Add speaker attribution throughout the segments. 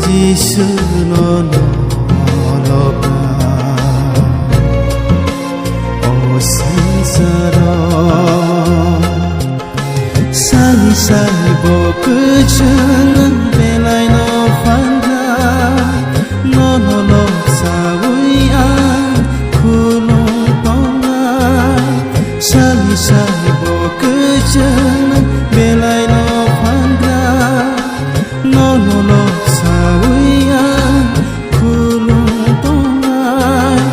Speaker 1: Jisu no loba O sansara Sai sai boku jangan belai no fanda No lo sawian kulung tongai Sai sai boku jangan belai no fanda No lo sawian kulung tongai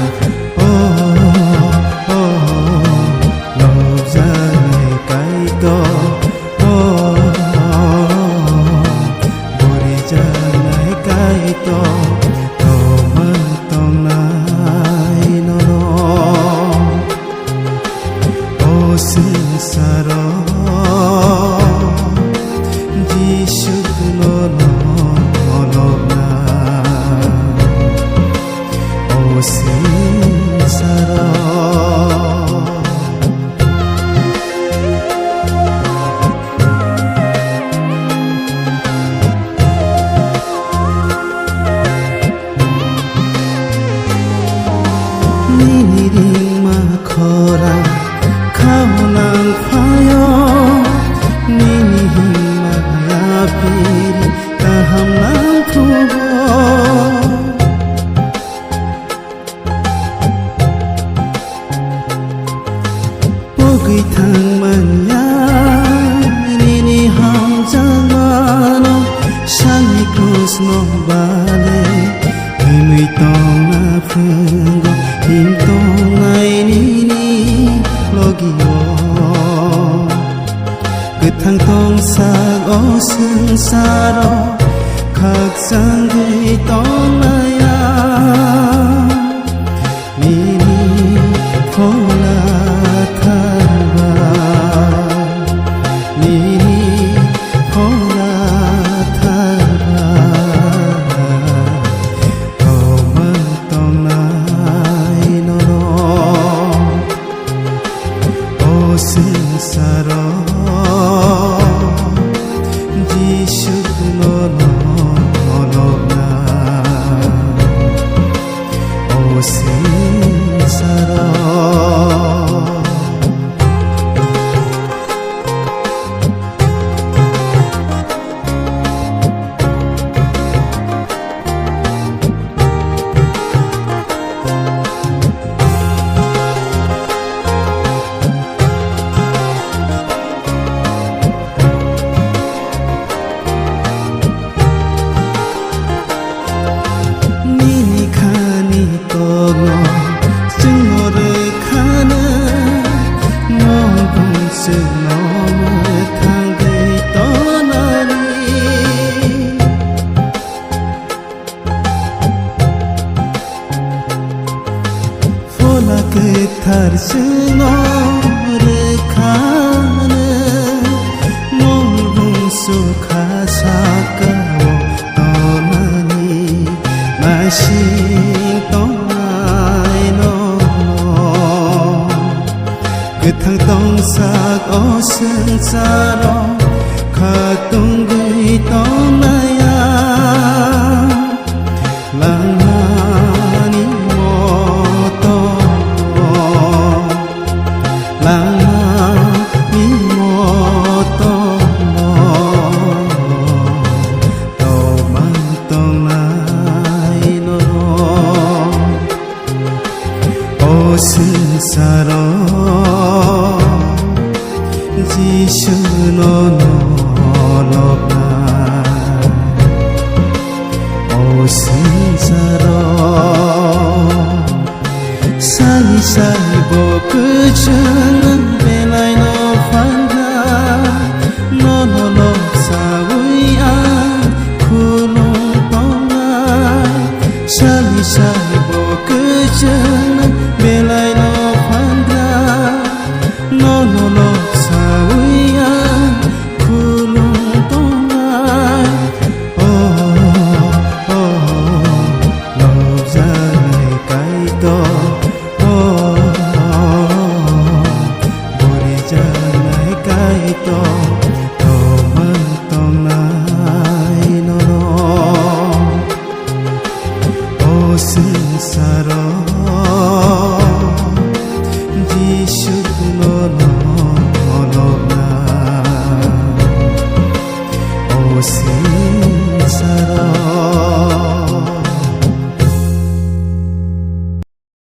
Speaker 1: Love jangan kaito Bori jangan kaito Toman tongai no O sinsaro Jisu no lobna O sinsaro Niring makhora kaunang payo Niring mayapiri kaham nang tubo Pogi thang manya Nini ham jamano Shani krusno bale Himui tong na fungo Him tong ai nini logio Ketang tong sak o sansaro Kak sanggai tong naya Nini pola tarba Nini pola tarba Toman tong nai noro O sinsaro Jisu no lobna O sinsaro Thar sunor khane mong sukha sakao tonani masing tonai no Ketang tong sak o sansaro khatung gui tonaya Langani moto Langani moto Toman tonai no O sinsaro Jisu saro Giêsu